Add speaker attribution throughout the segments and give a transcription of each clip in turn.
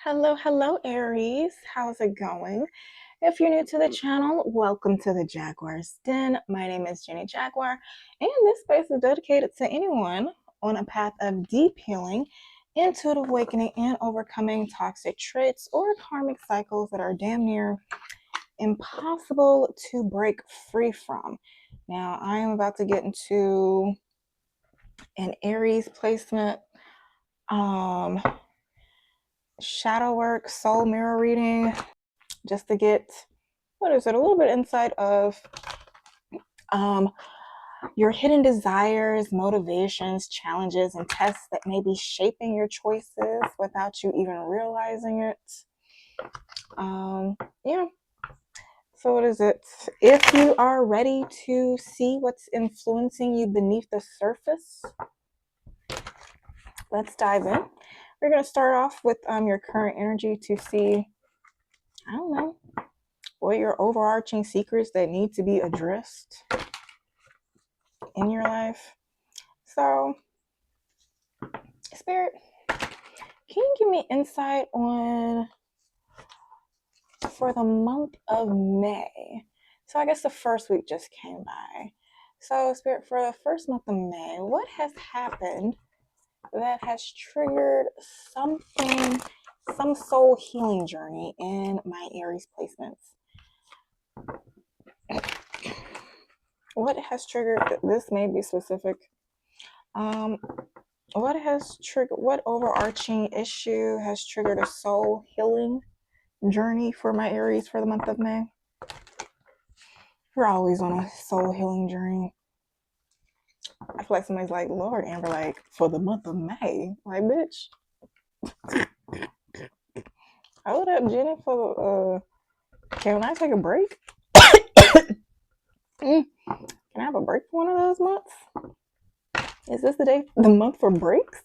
Speaker 1: Hello, Aries. How's it going? If you're new to the channel, welcome to the Jaguar's Den. My name is Jenny Jaguar, and this space is dedicated to anyone on a path of deep healing, intuitive awakening, and overcoming toxic traits or karmic cycles that are damn near impossible to break free from. Now, I am about to get into an Aries placement. Shadow work, soul mirror reading, just to get a little bit insight of your hidden desires, motivations, challenges, and tests that may be shaping your choices without you even realizing it. Yeah. So what is it? If you are ready to see what's influencing you beneath the surface, let's dive in. We're going to start off with your current energy to see, I don't know, what your overarching secrets that need to be addressed in your life. So, Spirit, can you give me insight on for the month of May? So I guess the first week just came by. So, Spirit, for the first month of May, what has happened that has triggered something, some soul healing journey in my Aries placements? What has triggered, this may be specific, what has triggered, what overarching issue has triggered a soul healing journey for my Aries for the month of May? We're always on a soul healing journey. I feel like somebody's like, Lord, Amber, like, for the month of May. Like, bitch. Hold up, Jenny, can I take a break? Can I have a break for one of those months? Is this the month for breaks?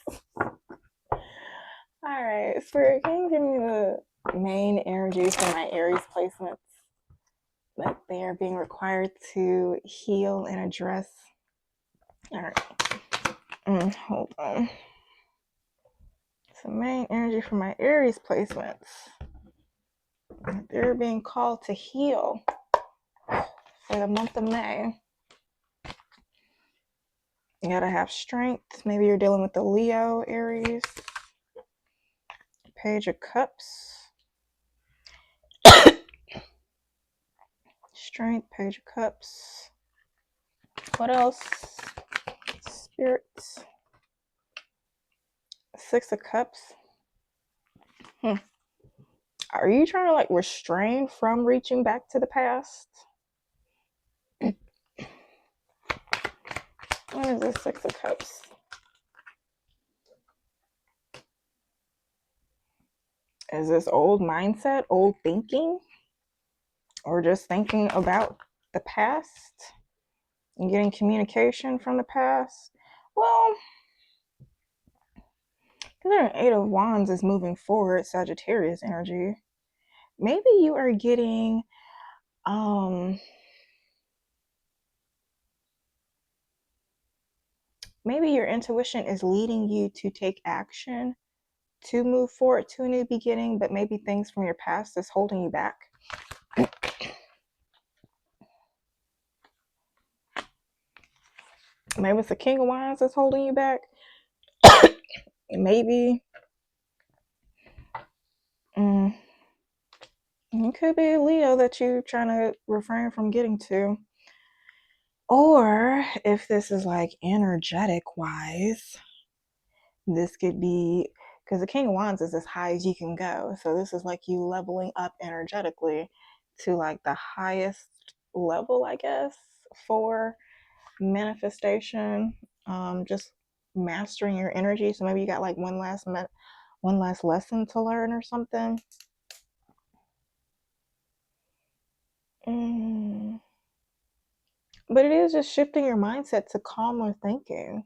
Speaker 1: Alright, Spirit, can you give me the main energy for my Aries placements that they are being required to heal and address? Alright. Hold on. So main energy for my Aries placements. They're being called to heal for the month of May. You gotta have strength. Maybe you're dealing with the Leo Aries. Page of Cups. Strength, Page of Cups. What else? Spirit. Six of Cups. Are you trying to like restrain from reaching back to the past? What is this Six of Cups? Is this old mindset, old thinking? Or just thinking about the past and getting communication from the past? Well, considering Eight of Wands is moving forward, Sagittarius energy, maybe you are getting maybe your intuition is leading you to take action to move forward to a new beginning, but maybe things from your past is holding you back. Maybe it's the King of Wands that's holding you back. Maybe it could be a Leo that you're trying to refrain from getting to. Or if this is like energetic wise, this could be, because the King of Wands is as high as you can go. So this is like you leveling up energetically to like the highest level, I guess, for manifestation. Just mastering your energy. So maybe you got like one last lesson to learn or something. But it is just shifting your mindset to calmer thinking.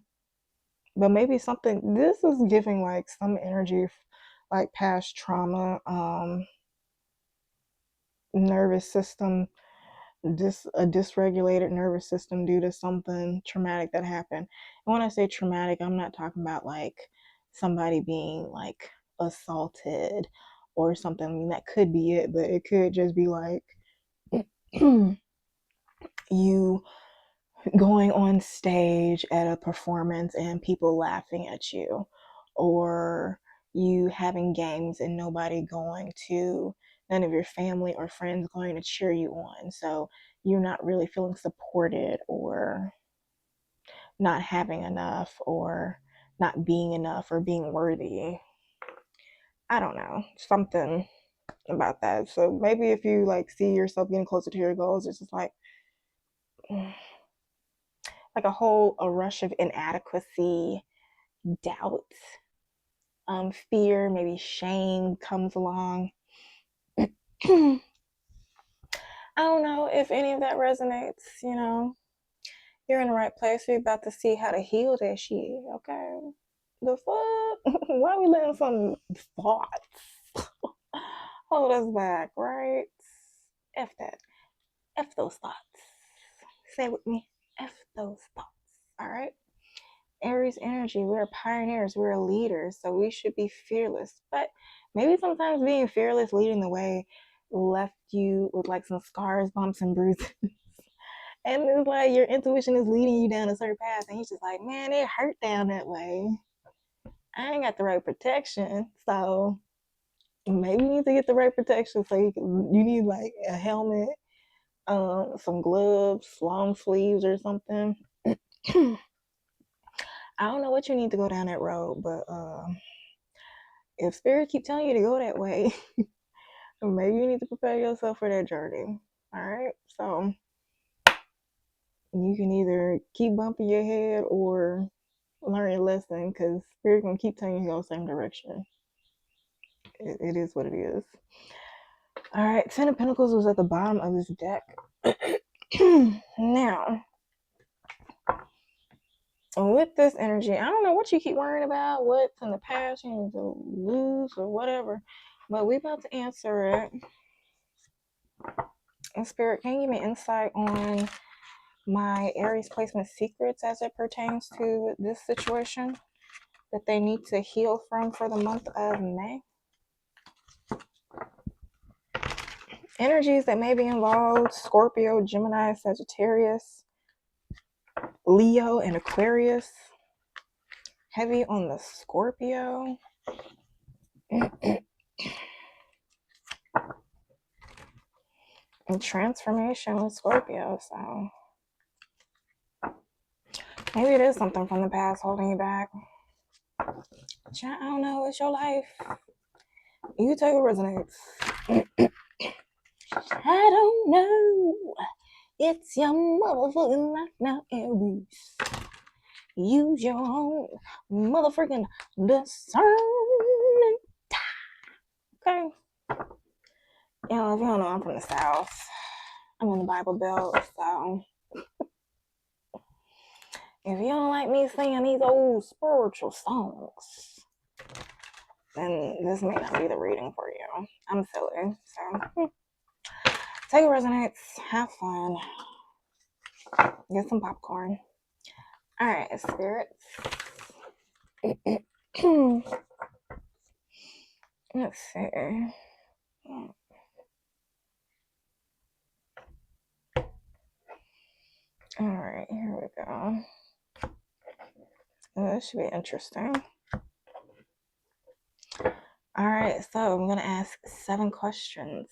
Speaker 1: But maybe something, this is giving like some energy, like past trauma, nervous system, a dysregulated nervous system due to something traumatic that happened. And when I say traumatic, I'm not talking about like somebody being like assaulted or something. I mean, that could be it, but it could just be like you going on stage at a performance and people laughing at you, or you having games and none of your family or friends going to cheer you on. So you're not really feeling supported, or not having enough, or not being enough, or being worthy. I don't know, something about that. So maybe if you like see yourself getting closer to your goals, it's just like a rush of inadequacy, doubt, fear, maybe shame comes along. I don't know if any of that resonates. You're in the right place. We're about to see how to heal that shit. Okay, the fuck? Why are we letting some thoughts hold us back, right? F that. F those thoughts. Say it with me. F those thoughts. All right. Aries energy, we're pioneers, we're leaders, so we should be fearless. But maybe sometimes being fearless, leading the way, left you with like some scars, bumps, and bruises. And it's like your intuition is leading you down a certain path, and you're just like, man, it hurt down that way. I ain't got the right protection, so maybe you need to get the right protection. So you need like a helmet, some gloves, long sleeves, or something. I don't know what you need to go down that road, but if spirit keep telling you to go that way, maybe you need to prepare yourself for that journey. All right, so you can either keep bumping your head or learn your lesson, because spirit gonna keep telling you to go the same direction. It is what it is. All right, Ten of Pentacles was at the bottom of this deck. Now, with this energy, I don't know what you keep worrying about, what's in the past you need to lose or whatever, but we about to answer it. And Spirit, can you give me insight on my Aries placement secrets as it pertains to this situation that they need to heal from for the month of May? Energies that may be involved: Scorpio, Gemini, Sagittarius, Leo, and Aquarius. Heavy on the Scorpio. And transformation with Scorpio, so maybe it is something from the past holding you back. I don't know, it's your life. You take what resonates. I don't know. It's your motherfucking life now, Aries. Use your own motherfucking discernment. Okay. If you don't know, I'm from the South. I'm in the Bible Belt, so if you don't like me singing these old spiritual songs, then this may not be the reading for you. I'm silly, so take what resonates, have fun, get some popcorn. All right, spirits. Let's see. All right, here we go. Oh, this should be interesting. All right, so I'm going to ask 7 questions.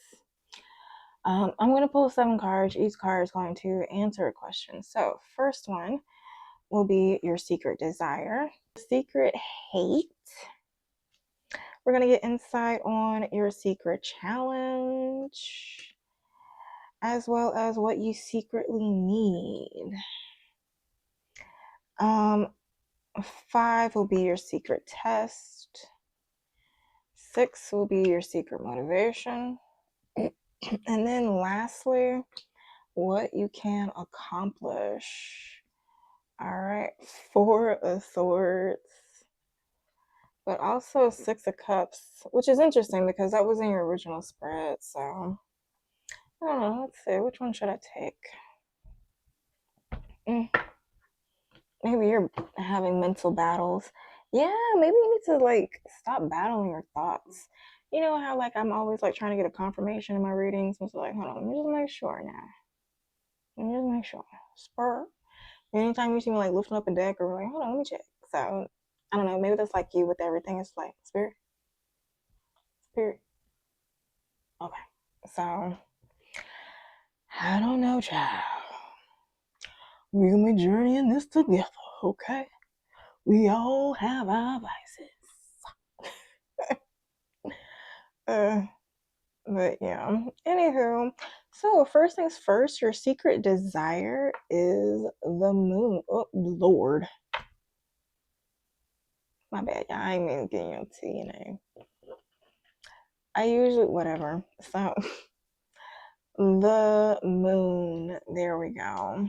Speaker 1: I'm going to pull 7 cards. Each card is going to answer a question. So, first one will be your secret desire, secret hate. We're going to get insight on your secret challenge, as well as what you secretly need. 5 will be your secret test. 6 will be your secret motivation. And then lastly, what you can accomplish. All right, 4 of Swords, but also 6 of Cups, which is interesting because that was in your original spread. So, I don't know. Let's see. Which one should I take? Maybe you're having mental battles. Yeah, maybe you need to like stop battling your thoughts. You know how like I'm always like trying to get a confirmation in my readings. So it's like, hold on, let me just make sure now. Let me just make sure. Spur. Anytime you see me like lifting up a deck or like, hold on, let me check. So I don't know, maybe that's like you with everything. It's like spirit, spirit. Okay. So I don't know, child. We're gonna be journeying this together, okay? We all have our vices. But yeah. Anywho, so first things first, your secret desire is the moon. Oh Lord. My bad, y'all. I ain't mean to get your tea name. I usually whatever. So the moon. There we go.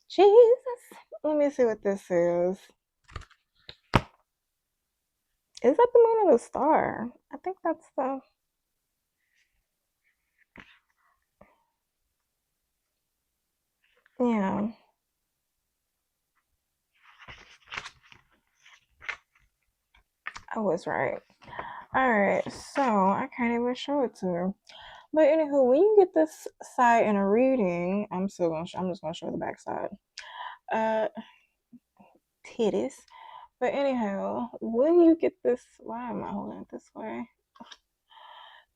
Speaker 1: Jesus. Let me see what this is. Is that the moon or the star? I think that's the. Yeah, I was right. Alright, so I can't even show it to her. But anywho, when you get this side in a reading, I'm just gonna show the back side. Uh Titties. But anyhow, when you get this, why am I holding it this way?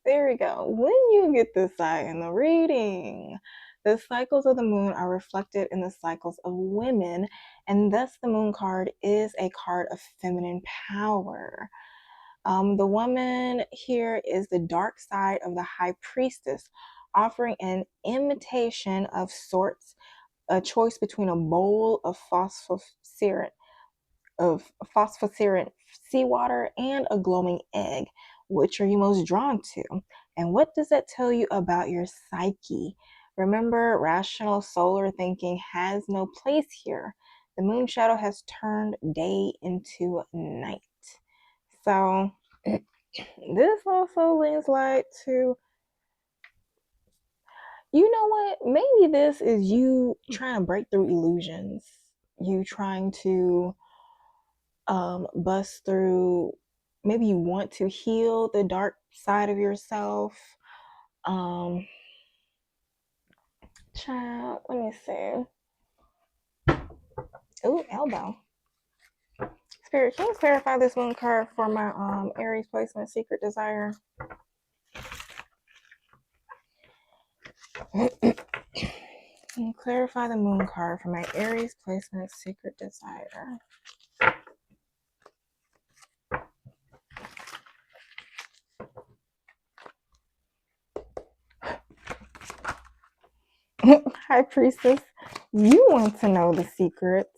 Speaker 1: There we go. When you get this side in the reading, the cycles of the moon are reflected in the cycles of women, and thus the moon card is a card of feminine power. The woman here is the dark side of the high priestess, offering an imitation of sorts, a choice between a bowl of phosphorescent seawater and a glowing egg. Which are you most drawn to? And what does that tell you about your psyche? Remember, rational solar thinking has no place here. The moon shadow has turned day into night. So this also leans light to, you know what? Maybe this is you trying to break through illusions. You trying to bust through. Maybe you want to heal the dark side of yourself. Um, Child, let me see. Ooh, elbow. Spirit, can you clarify this moon card for my Aries placement secret desire? Can you clarify the moon card for my Aries placement secret desire? High Priestess, you want to know the secrets.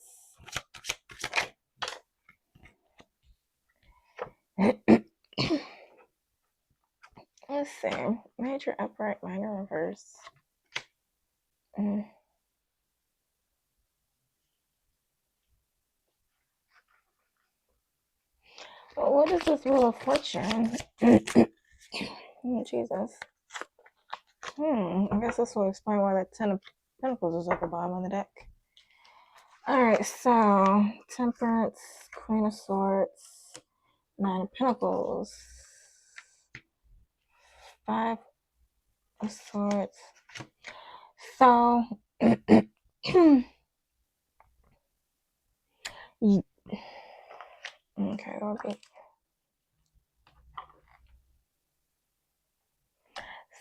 Speaker 1: Let's see. Major upright, minor reverse. Well, what is this Wheel of Fortune? Oh, Jesus. I guess this will explain why that Ten of Pentacles is at the bottom of the deck. Alright, so Temperance, Queen of Swords, Nine of Pentacles, Five of Swords. So, okay, okay.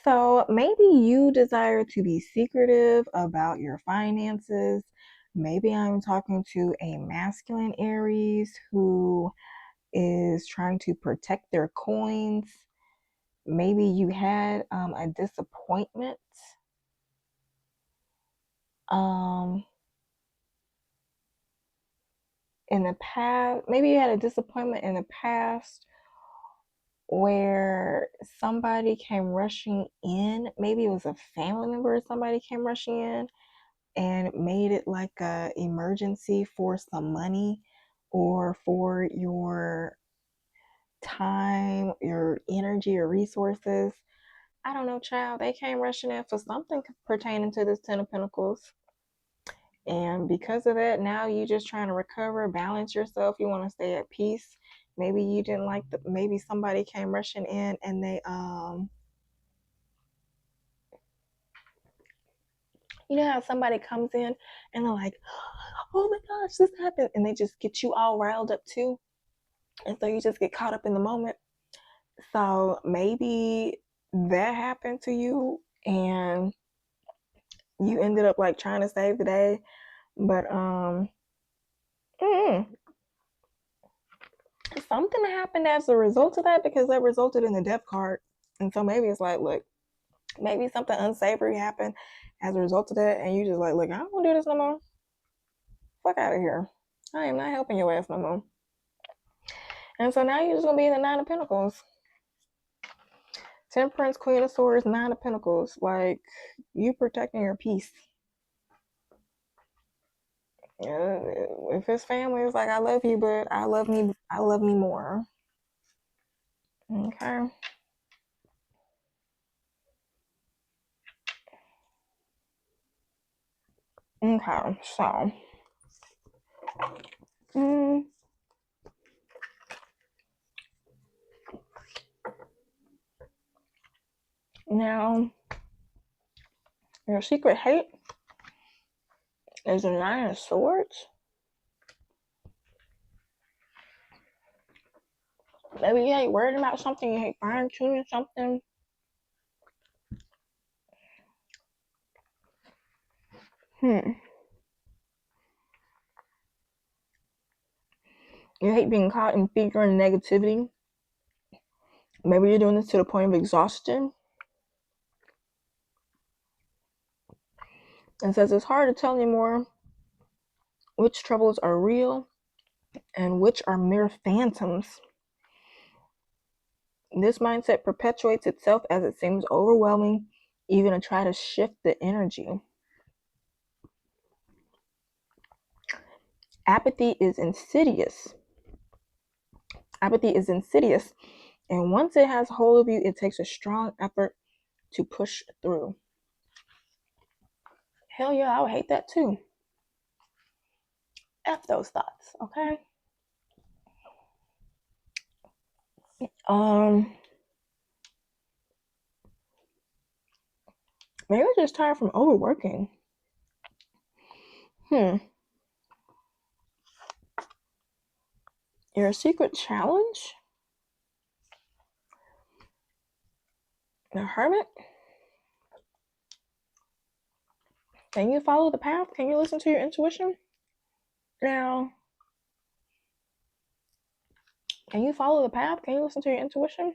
Speaker 1: So maybe you desire to be secretive about your finances. Maybe I'm talking to a masculine Aries who is trying to protect their coins. Maybe you had a disappointment in the past. Maybe you had a disappointment in the past where somebody came rushing in. Maybe it was a family member or somebody came rushing in and made it like a emergency for some money or for your time, your energy or resources. I don't know, child. They came rushing in for something pertaining to this Ten of Pentacles. And because of that, now you just trying to recover, balance yourself. You want to stay at peace. Maybe you didn't like maybe somebody came rushing in and they you know how somebody comes in and they're like, oh my gosh, this happened, and they just get you all riled up too, and so you just get caught up in the moment. So maybe that happened to you and you ended up like trying to save the day, but mm, something happened as a result of that, because that resulted in the death card. And so maybe it's like, look, maybe something unsavory happened as a result of that, and you just like, look, I don't want to do this no more. Fuck out of here. I am not helping your ass no more. And so now you're just gonna be in the Nine of Pentacles. Temperance, Queen of Swords, Nine of Pentacles. Like, you protecting your peace. If it's family, it's like, I love you, but I love me more. Okay. Okay, so now your secret hate is a Nine of Swords. Maybe you hate worrying about something, you hate fine tuning something. You hate being caught in fear and negativity. Maybe you're doing this to the point of exhaustion. And says it's hard to tell anymore which troubles are real and which are mere phantoms. This mindset perpetuates itself as it seems overwhelming, even to try to shift the energy. Apathy is insidious. Apathy is insidious, and once it has hold of you, it takes a strong effort to push through. Hell yeah, I would hate that too. F those thoughts, okay? Maybe I'm just tired from overworking. Your secret challenge? The Hermit? Can you follow the path? Can you listen to your intuition? Now, can you follow the path? Can you listen to your intuition?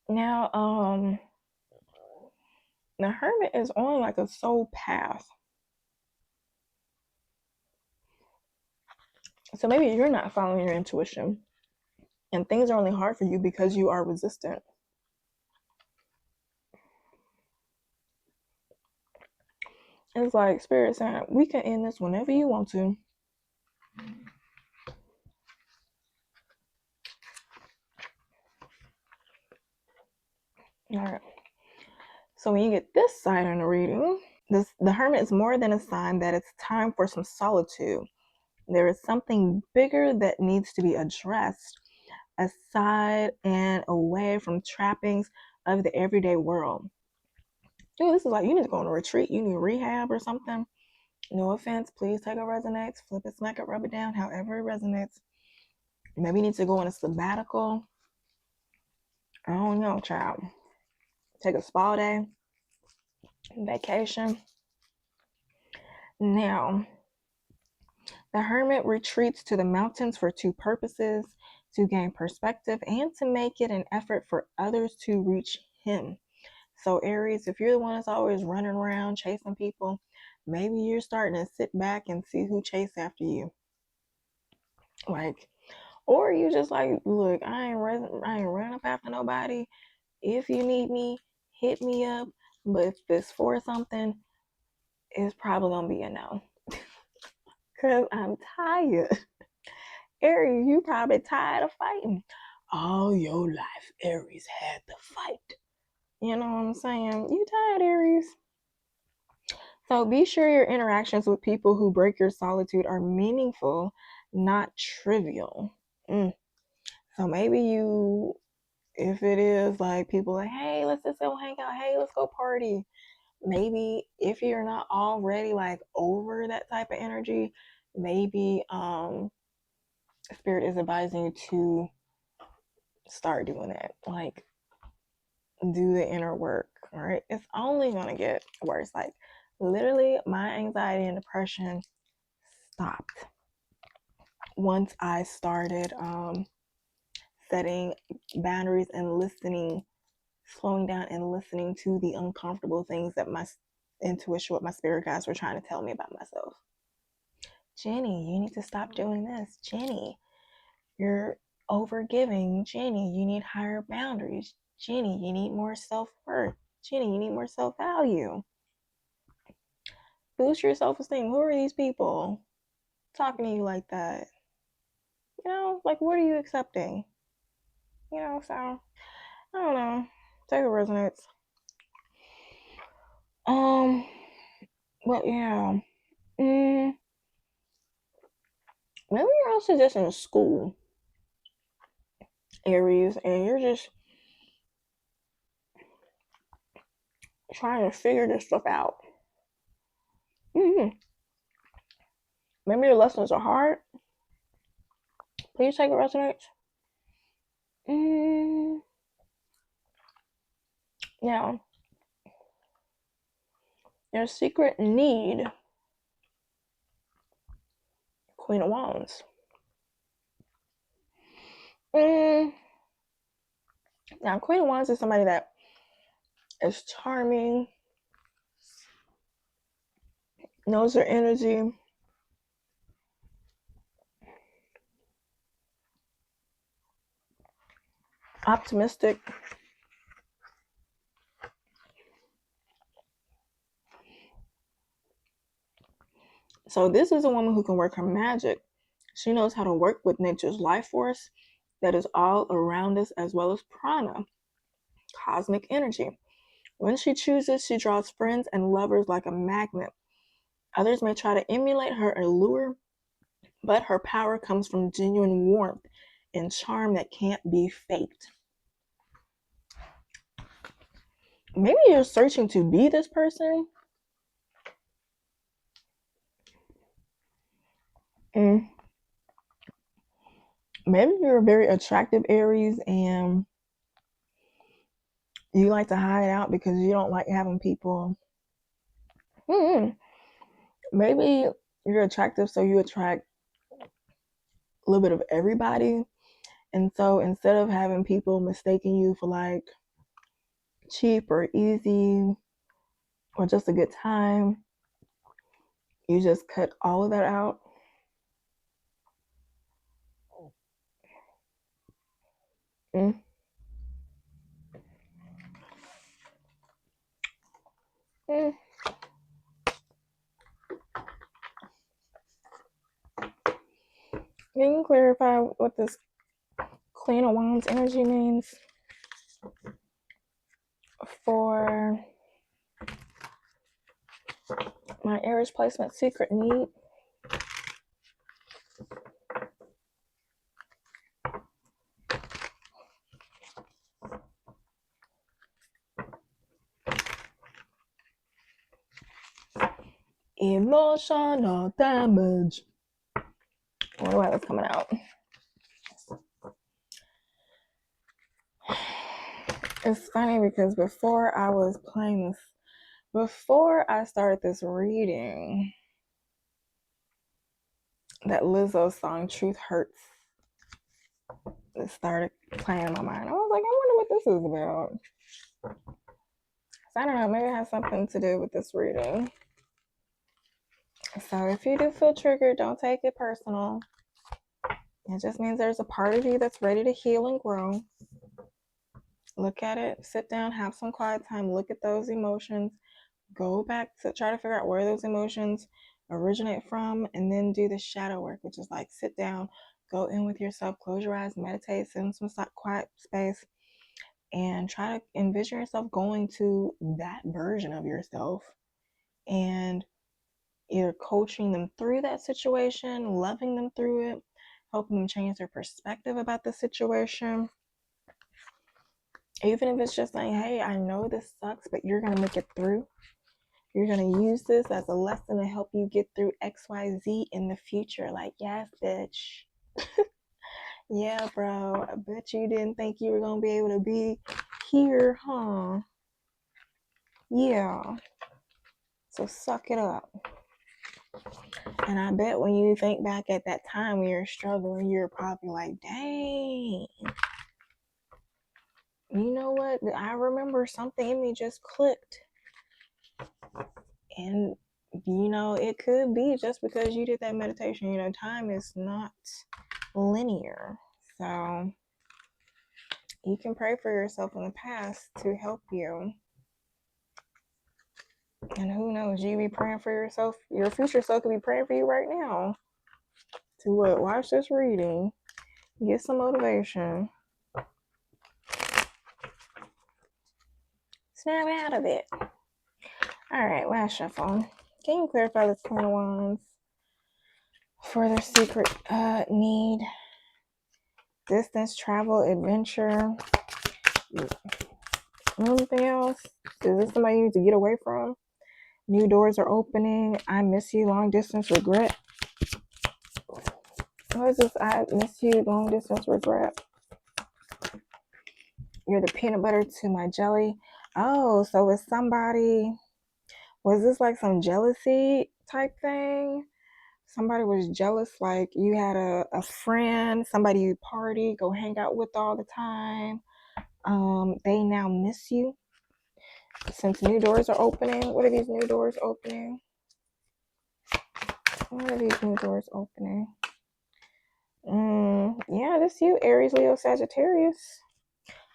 Speaker 1: Now, the Hermit is on like a soul path. So maybe you're not following your intuition, and things are only hard for you because you are resistant. It's like Spirit saying, we can end this whenever you want to. All right. So when you get this side in the reading, the Hermit is more than a sign that it's time for some solitude. There is something bigger that needs to be addressed, aside and away from trappings of the everyday world. Dude, this is like, you need to go on a retreat. You need rehab or something. No offense. Please take what resonates, flip it, smack it, rub it down, however it resonates. Maybe you need to go on a sabbatical. I don't know, child. Take a spa day, vacation. Now, the Hermit retreats to the mountains for two purposes: to gain perspective and to make it an effort for others to reach him. So Aries, if you're the one that's always running around chasing people, maybe you're starting to sit back and see who chase after you. Like, or you just like, look, I ain't running up after nobody. If you need me, hit me up. But if it's for something, it's probably gonna be a no. Cause I'm tired. Aries, you probably tired of fighting. All your life, Aries had to fight. You know what I'm saying? You tired, Aries. So be sure your interactions with people who break your solitude are meaningful, not trivial. So maybe you, if it is like people like, hey, let's just go hang out, hey, let's go party. Maybe if you're not already like over that type of energy, maybe spirit is advising you to start doing that. Like, do the inner work, all right? It's only gonna get worse. Like, literally, my anxiety and depression stopped once I started setting boundaries and listening, slowing down and listening to the uncomfortable things that my intuition, what my spirit guides were trying to tell me about myself. Jenny, you need to stop doing this. Jenny, you're overgiving. Jenny, you need higher boundaries. Jenny, you need more self-worth. Jenny, you need more self-value. Boost your self-esteem. Who are these people talking to you like that? You know, like, what are you accepting? You know, so I don't know. Take it resonates. But yeah. Maybe you're also just in school, Aries, and you're just trying to figure this stuff out. Maybe your lessons are hard. Please take it resonates. Now, your secret need, Queen of Wands. Now, Queen of Wands is somebody that is charming, knows their energy, optimistic. So this is a woman who can work her magic. She knows how to work with nature's life force that is all around us, as well as prana, cosmic energy. When she chooses, she draws friends and lovers like a magnet. Others may try to emulate her allure, but her power comes from genuine warmth and charm that can't be faked. Maybe you're searching to be this person. Maybe you're a very attractive Aries and you like to hide out because you don't like having people. Maybe you're attractive, so you attract a little bit of everybody. And so instead of having people mistaking you for like cheap or easy or just a good time, you just cut all of that out. Can you clarify what this Queen of Wands energy means for my Aries placement secret need? Emotional damage. I wonder why that's coming out. It's funny because before I started this reading, that Lizzo song Truth Hurts, it started playing in my mind. I was like, I wonder what this is about. So I don't know, maybe it has something to do with this reading. So if you do feel triggered, don't take it personal. It just means there's a part of you that's ready to heal and grow. Look at it, sit down, have some quiet time, look at those emotions, go back to try to figure out where those emotions originate from, and then do the shadow work, which is like sit down, go in with yourself, close your eyes, meditate, sit in some quiet space, and try to envision yourself going to that version of yourself and either coaching them through that situation, loving them through it, helping them change their perspective about the situation. Even if it's just saying, hey, I know this sucks, but you're going to make it through. You're going to use this as a lesson to help you get through XYZ in the future. Like, yes, bitch. Yeah, bro. I bet you didn't think you were going to be able to be here, huh? Yeah. So suck it up. And I bet when you think back at that time when you're struggling, you're probably like, dang. You know what? I remember something in me just clicked. And, you know, it could be just because you did that meditation. You know, time is not linear. So you can pray for yourself in the past to help you. And who knows, you be praying for yourself. Your future self could be praying for you right now. To what? Watch this reading. Get some motivation. Snap out of it. All right, last shuffle. Can you clarify the Queen of Wands for their secret need? Distance, travel, adventure. Anything else? Is this somebody you need to get away from? New doors are opening. I miss you. Long distance regret. What is this? I miss you. Long distance regret. You're the peanut butter to my jelly. Oh, so is somebody, was this like some jealousy type thing? Somebody was jealous, like you had a friend, somebody you party, go hang out with all the time. They now miss you since new doors are opening. What are these new doors opening? What are these new doors opening? Yeah, this you, Aries, Leo, Sagittarius.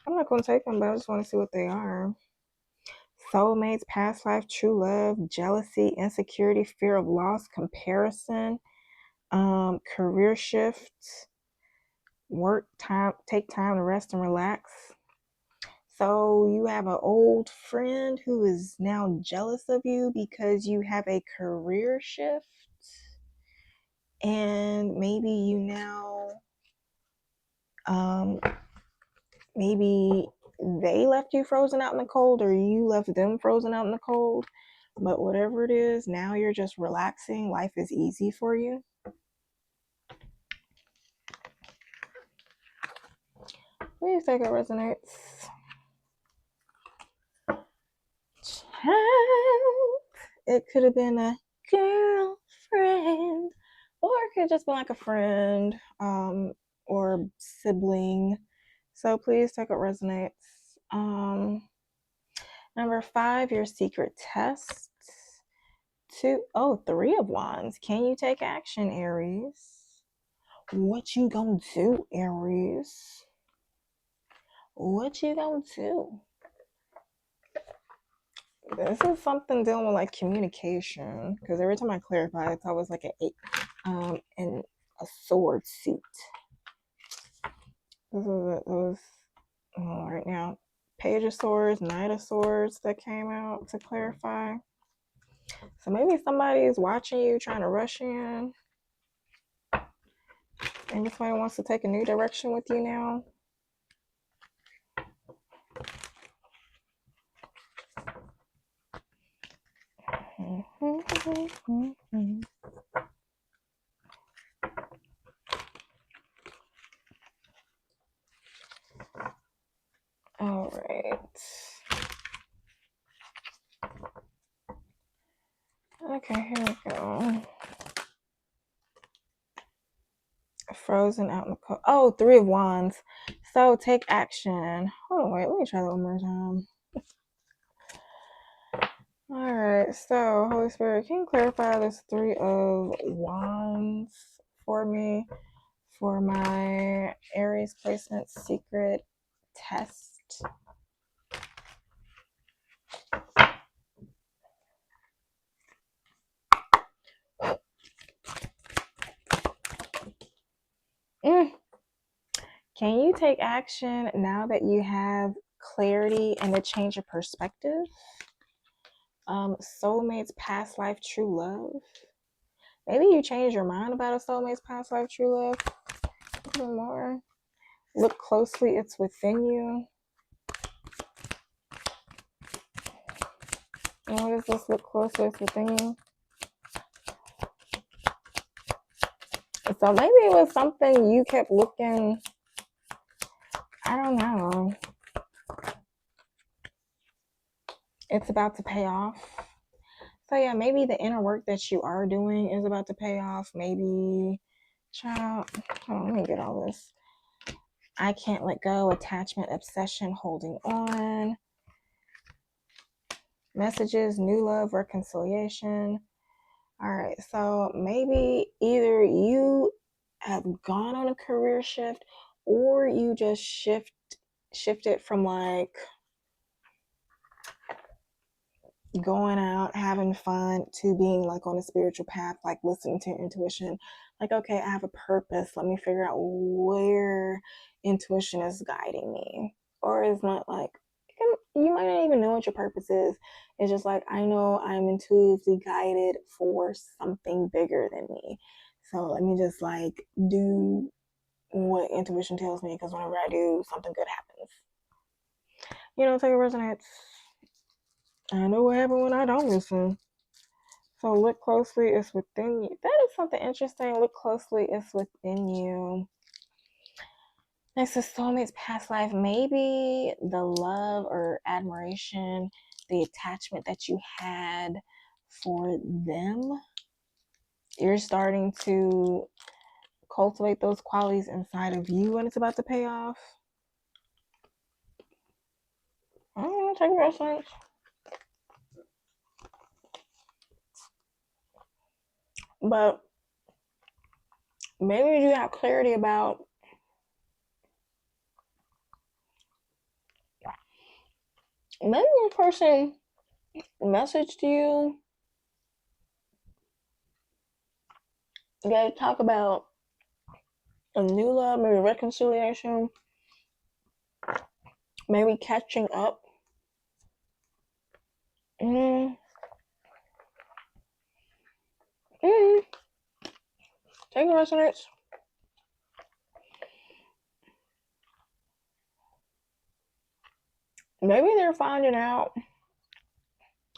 Speaker 1: I'm not going to take them, but I just want to see what they are. Soulmates, past life, true love, jealousy, insecurity, fear of loss, comparison, career shift, work time, take time to rest and relax. So you have an old friend who is now jealous of you because you have a career shift, and maybe you now maybe they left you frozen out in the cold, or you left them frozen out in the cold. But whatever it is, now you're just relaxing. Life is easy for you. Please take it resonates. Child. It could have been a girlfriend, or it could just be like a friend, or sibling. So please take what resonates. Number 5, your secret test. 3 of Wands. Can you take action, Aries? What you gonna do, Aries? What you gonna do? This is something dealing with like communication, because every time I clarify, it's always like an 8 and a sword seat. This is right now, Page of Swords, Knight of Swords that came out to clarify. So maybe somebody is watching you, trying to rush in. Maybe somebody wants to take a new direction with you now. All right. Okay, here we go. Frozen out in the cold. Oh, 3 of Wands. So take action. Hold on, wait. Let me try that one more time. All right. So, Holy Spirit, can you clarify this 3 of Wands for me for my Aries placement secret test? Can you take action now that you have clarity and a change of perspective? Soulmates, past life, true love. Maybe you change your mind about a soulmate's past life, true love. little more. Look closely, it's within you. And what is this? Look closely, it's within you. So maybe it was something you kept looking, I don't know. It's about to pay off. So yeah, maybe the inner work that you are doing is about to pay off. Maybe, child, hold on, let me get all this. I can't let go, attachment, obsession, holding on. Messages, new love, reconciliation. All right, so maybe either you have gone on a career shift or you just shifted from like going out, having fun to being like on a spiritual path, like listening to your intuition. Like, okay, I have a purpose. Let me figure out where intuition is guiding me. Or it's not like, you might not even know what your purpose is. It's just like, I know I'm intuitively guided for something bigger than me. So let me just like do what intuition tells me, because whenever I do, something good happens. You know, take a resonates. I know what happened when I don't listen. So look closely, it's within you. That is something interesting. Look closely, it's within you. Next is soulmates, past life. Maybe the love or admiration, the attachment that you had for them, you're starting to cultivate those qualities inside of you and it's about to pay off. I don't know, take a reference. But maybe you have clarity about maybe this person messaged you. You guys talk about a new love, maybe reconciliation, maybe catching up. Take a resonance. Maybe they're finding out.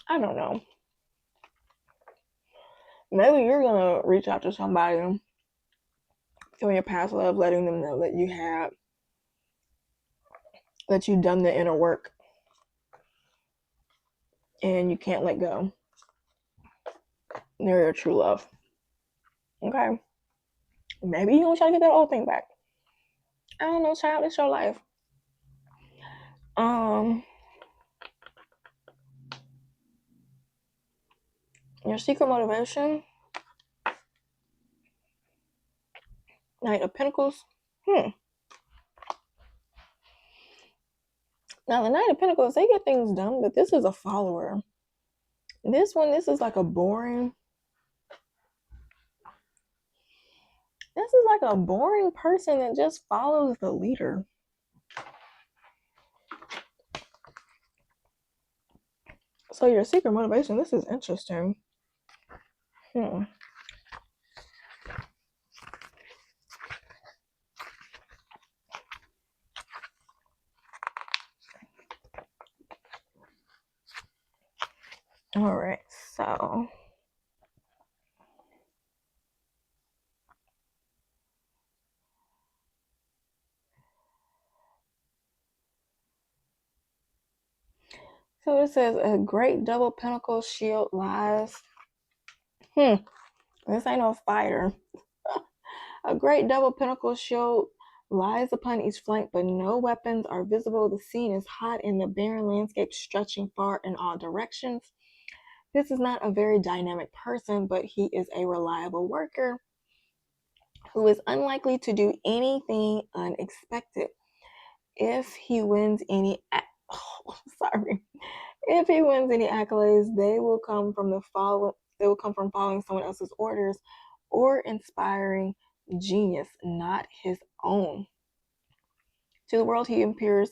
Speaker 1: I don't know. Maybe you're gonna reach out to somebody from your past love, letting them know that you've done the inner work and you can't let go. They're your true love. Okay. Maybe you don't try to get that old thing back. I don't know, child. It's your life. Your secret motivation. Knight of Pentacles. Now the Knight of Pentacles, they get things done, but this is a follower. This is like a boring. This is like a boring person that just follows the leader. So your secret motivation, this is interesting. All right, so it says a great double pentacle shield lies. This ain't no fighter. A great double pentacle shield lies upon each flank, but no weapons are visible. The scene is hot in the barren landscape stretching far in all directions. This is not a very dynamic person, but he is a reliable worker who is unlikely to do anything unexpected. If he wins any if he wins any accolades, they will come from following someone else's orders or inspiring genius, not his own. To the world, he appears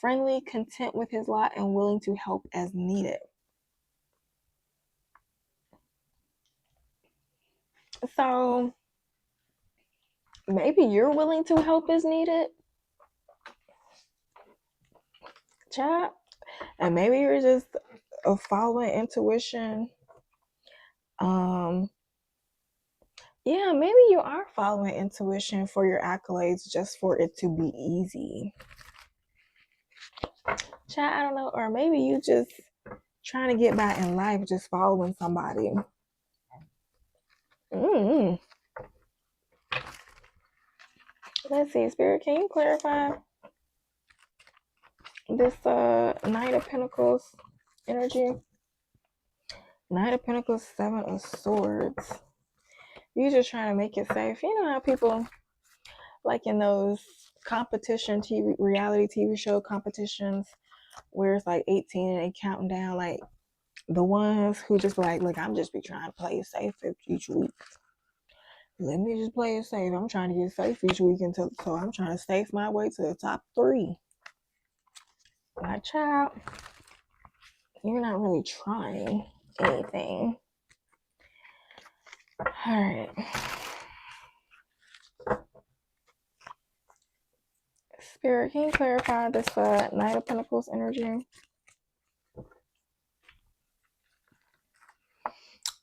Speaker 1: friendly, content with his lot, and willing to help as needed. So Maybe you're willing to help as needed, chat. And maybe you're just following intuition. Yeah, maybe you are following intuition for your accolades just for it to be easy. Chat, I don't know. Or maybe you just trying to get by in life just following somebody. Mm-hmm. Let's see, Spirit, can you clarify this Knight of Pentacles energy? Knight of Pentacles, Seven of Swords. You just trying to make it safe. You know how people, like in those competition TV, reality TV show competitions, where it's like 18 and they counting down, like the ones who just like, look, I'm just be trying to play it safe each week. Let me just play it safe. I'm trying to get safe each week until, so I'm trying to safe my way to the top 3. My child, you're not really trying anything. All right. Spirit, can you clarify this Knight of Pentacles energy?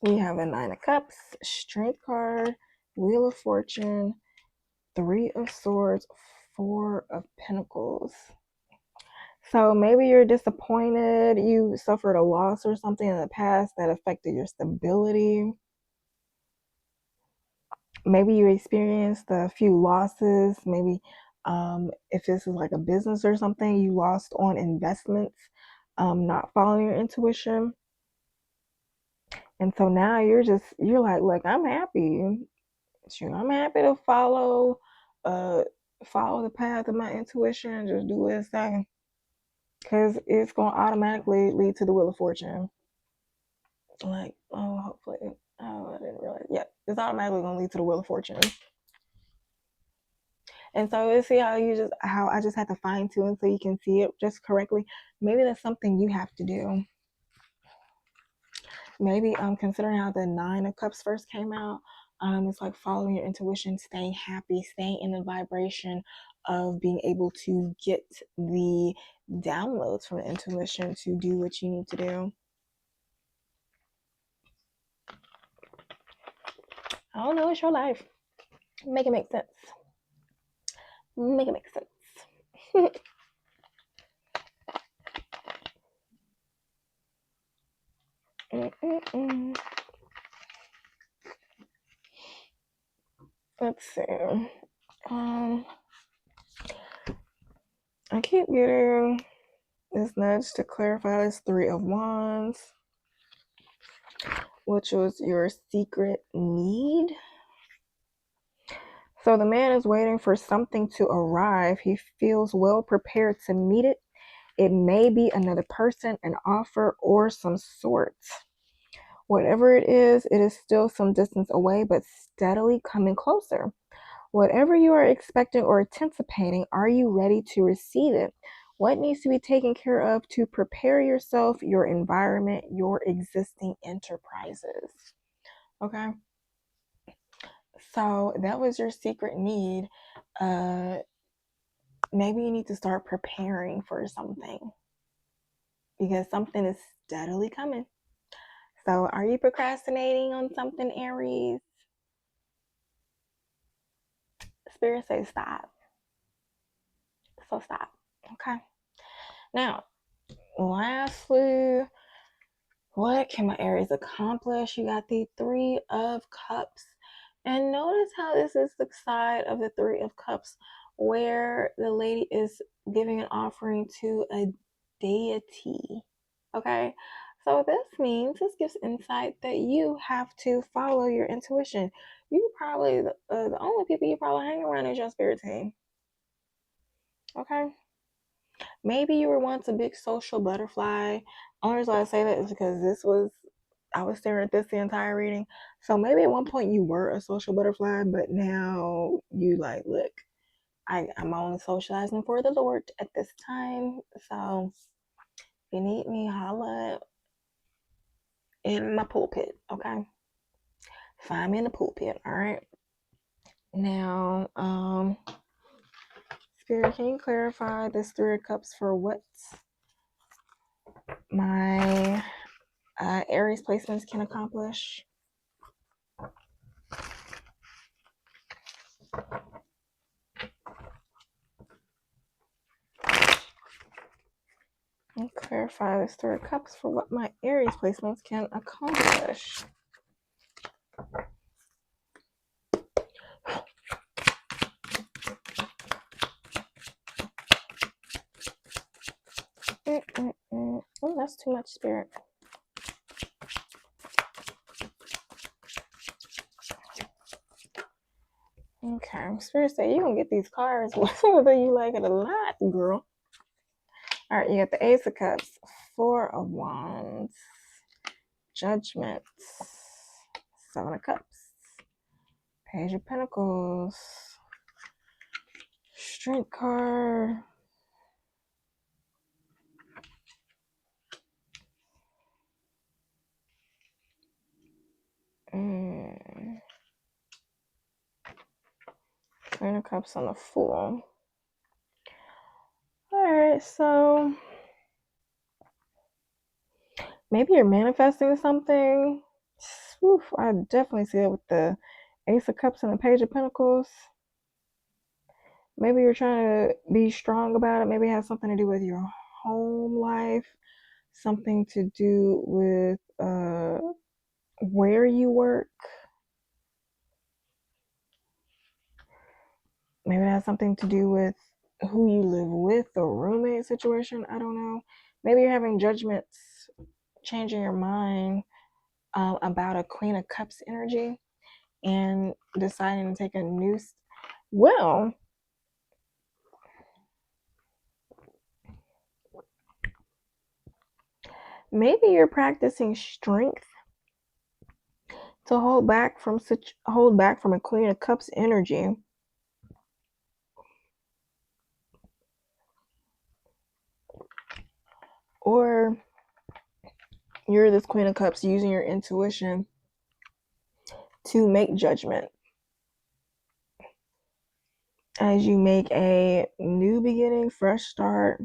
Speaker 1: We have a Nine of Cups, Strength card, Wheel of Fortune, Three of Swords, Four of Pentacles. So maybe you're disappointed. You suffered a loss or something in the past that affected your stability. Maybe you experienced a few losses. Maybe if this is like a business or something, you lost on investments, not following your intuition. And so now you're like, look, I'm happy. I'm happy to follow the path of my intuition, just do what it's saying. Because it's going to automatically lead to the Wheel of Fortune. Like, oh, hopefully. Oh, I didn't realize. Yeah, it's automatically going to lead to the Wheel of Fortune. And so you see how I just had to fine tune so you can see it just correctly. Maybe that's something you have to do. Maybe considering how the Nine of Cups first came out, it's like following your intuition, staying happy, staying in the vibration of being able to get the downloads from the intuition to do what you need to do. I don't know, it's your life. Make it make sense. Make it make sense. Let's see. I keep getting this nudge to clarify this Three of Wands, which was your secret need. So the man is waiting for something to arrive. He feels well prepared to meet it. It may be another person, an offer, or some sort. Whatever it is still some distance away, but steadily coming closer. Whatever you are expecting or anticipating, are you ready to receive it? What needs to be taken care of to prepare yourself, your environment, your existing enterprises? Okay. So that was your secret need. Maybe you need to start preparing for something because something is steadily coming. So are you procrastinating on something, Aries? Spirit says stop. So stop. Okay. Now, lastly, what can my Aries accomplish? You got the Three of Cups. And notice how this is the side of the Three of Cups where the lady is giving an offering to a deity. Okay? So this gives insight that you have to follow your intuition. You probably, the only people you probably hang around is your spirit team. Okay? Maybe you were once a big social butterfly. Only reason I say that is because I was staring at this the entire reading. So maybe at one point you were a social butterfly, but now you like, look, I'm only socializing for the Lord at this time. So if you need me, holla in my pulpit, okay? Find me in the pulpit, all right? Now, Spirit, can you clarify this Three of Cups for what my Aries placements can accomplish? And clarify this Three of Cups for what my Aries placements can accomplish. Oh, that's too much, Spirit. Okay, Spirit say you're gonna get these cards whether you like it or not, girl. All right, you got the Ace of Cups, Four of Wands, Judgment, Seven of Cups, Page of Pentacles, Strength card, Queen of Cups on the Fool. Alright, so maybe you're manifesting something. Oof, I definitely see it with the Ace of Cups and the Page of Pentacles. Maybe you're trying to be strong about it. Maybe it has something to do with your home life, something to do with where you work. Maybe it has something to do with who you live with, the roommate situation. I don't know. Maybe you're having judgments, changing your mind about a Queen of Cups energy and deciding to take a new. Well, maybe you're practicing strength to hold back from a Queen of Cups energy. Or you're this Queen of Cups using your intuition to make judgment as you make a new beginning, fresh start,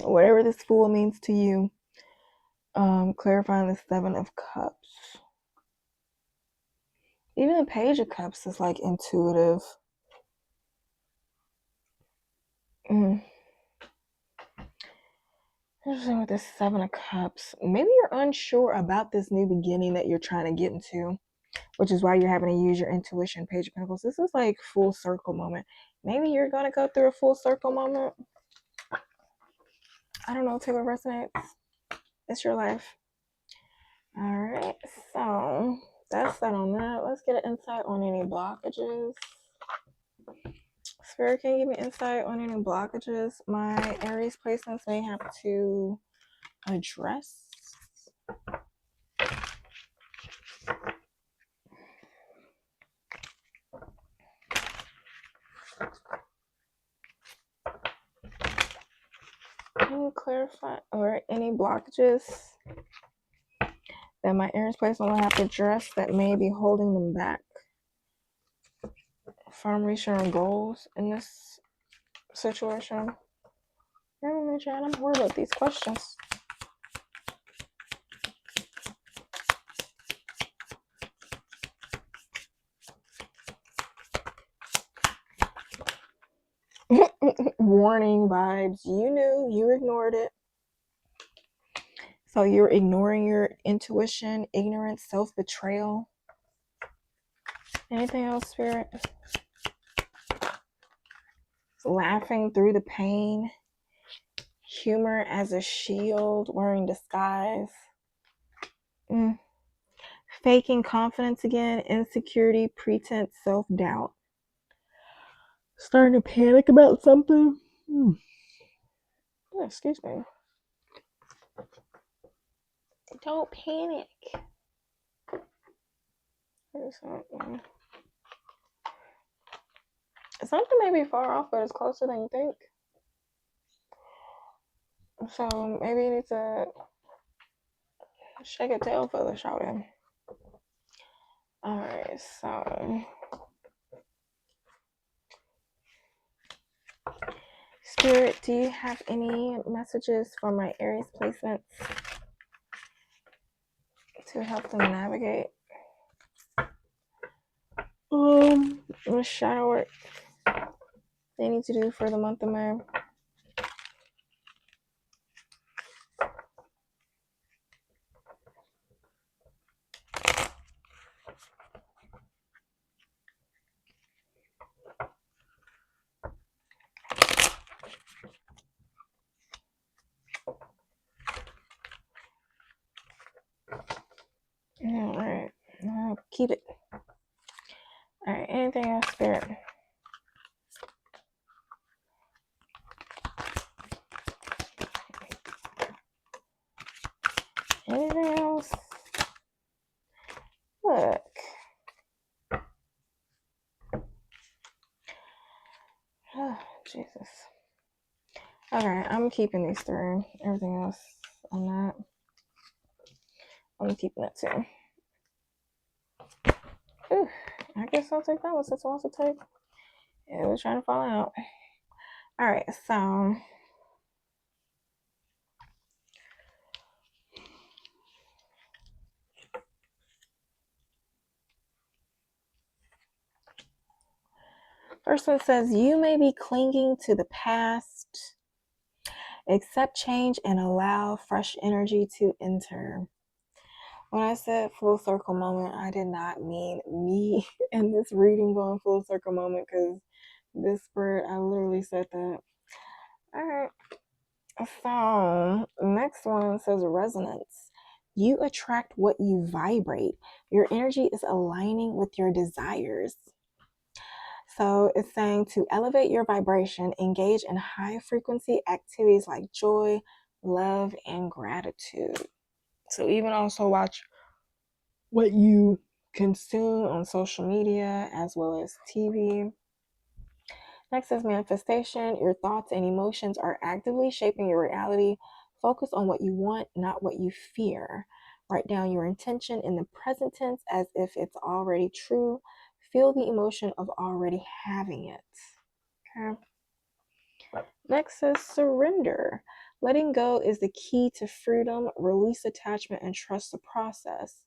Speaker 1: whatever this Fool means to you. Clarifying the Seven of Cups. Even the Page of Cups is like intuitive. Interesting with this Seven of Cups. Maybe you're unsure about this new beginning that you're trying to get into, which is why you're having to use your intuition. Page of Pentacles. This is like full circle moment. Maybe you're going to go through a full circle moment. I don't know, take what resonates. It's your life. All right, so that's that on that. Let's get an insight on any blockages. Spirit, can you give me insight on any blockages my Aries placements may have to address? Can you clarify or any blockages that my Aries placement will have to address that may be holding them back from reaching their goals in this situation? I'm worried about these questions. Warning vibes. You knew, you ignored it. So you're ignoring your intuition, ignorance, self-betrayal. Anything else, Spirit? Laughing through the pain. Humor as a shield, wearing disguise. Faking confidence again, insecurity, pretense, self-doubt. Starting to panic about something. Oh, excuse me. Don't panic. Something may be far off, but it's closer than you think. So maybe you need to shake a tail feather, shouting. Alright, so Spirit, do you have any messages for my Aries placements to help them navigate the shadow work they need to do for the month of May? All right, keep it. All right, anything else, Spirit? Anything else? Look. Oh, Jesus. Okay, I'm keeping these three. Everything else, I'm not. I'm keeping that too. Ooh, I guess I'll take that one since I want to take. It was trying to fall out. All right, so first one says, you may be clinging to the past. Accept change and allow fresh energy to enter. When I said full circle moment, I did not mean me and this reading going full circle moment, because this word, I literally said that. All right. So, next one says resonance. You attract what you vibrate. Your energy is aligning with your desires. So, it's saying to elevate your vibration, engage in high frequency activities like joy, love, and gratitude. So, even also watch what you consume on social media as well as TV. Next is manifestation. Your thoughts and emotions are actively shaping your reality. Focus on what you want, not what you fear. Write down your intention in the present tense as if it's already true. Feel the emotion of already having it. Okay. Next is surrender. Letting go is the key to freedom. Release attachment and trust the process.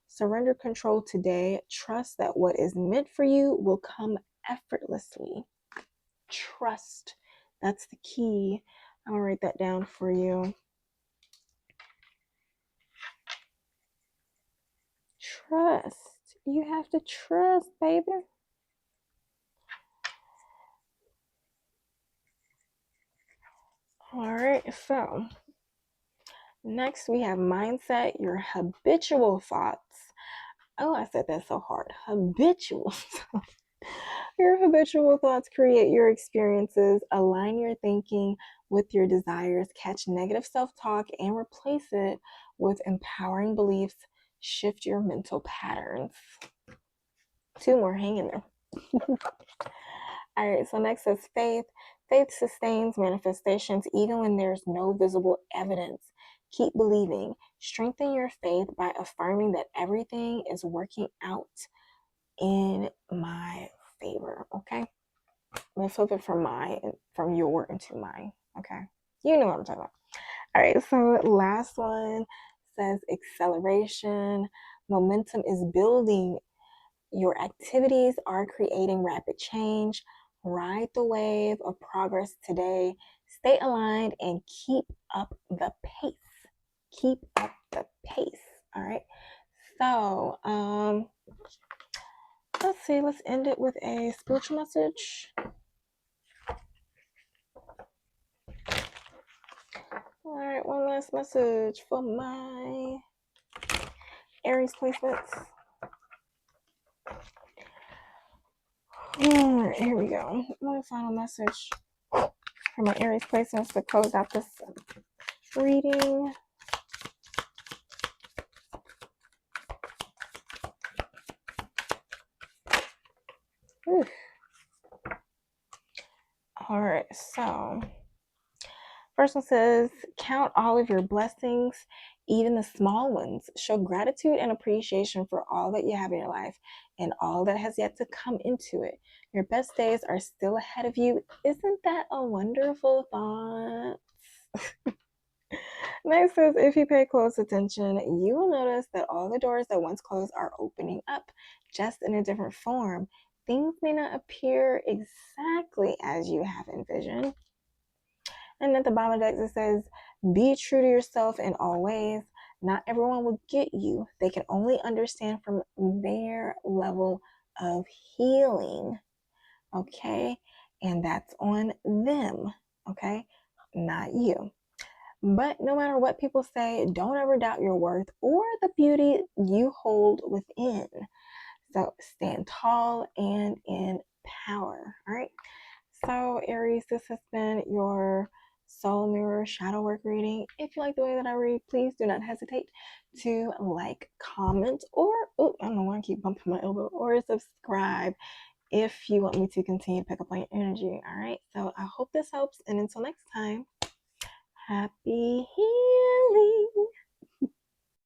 Speaker 1: Surrender control today. Trust that what is meant for you will come effortlessly. Trust. That's the key. I'm going to write that down for you. Trust. You have to trust, baby. All right, so next we have mindset, your habitual thoughts. Oh, I said that so hard. Habitual. Your habitual thoughts create your experiences. Align your thinking with your desires. Catch negative self-talk and replace it with empowering beliefs. Shift your mental patterns. Two more, hang in there. All right, so next is faith. Faith sustains manifestations even when there's no visible evidence. Keep believing. Strengthen your faith by affirming that everything is working out in my favor. Okay, let's flip it from your into mine. Okay, you know what I'm talking about. All right, so last one says acceleration. Momentum is building. Your activities are creating rapid change. Ride the wave of progress today. Stay aligned and keep up the pace. Keep up the pace. All right. So, let's see. Let's end it with a spiritual message. All right. One last message for my Aries placements. All right, here we go. My final message for my Aries placements to close out this reading. Oof. All right, so First one says, count all of your blessings, even the small ones. Show gratitude and appreciation for all that you have in your life and all that has yet to come into it. Your best days are still ahead of you. Isn't that a wonderful thought? Next says, if you pay close attention, you will notice that all the doors that once closed are opening up, just in a different form. Things may not appear exactly as you have envisioned. And at the bottom of the text, it says, be true to yourself in all ways. Not everyone will get you. They can only understand from their level of healing. Okay? And that's on them. Okay? Not you. But no matter what people say, don't ever doubt your worth or the beauty you hold within. So stand tall and in power. All right. So, Aries, this has been your soul mirror shadow work reading. If you like the way that I read, please do not hesitate to like, comment, or I don't know why I keep bumping my elbow, or subscribe if you want me to continue to pick up on your energy. All right. So I hope this helps. And until next time, happy healing.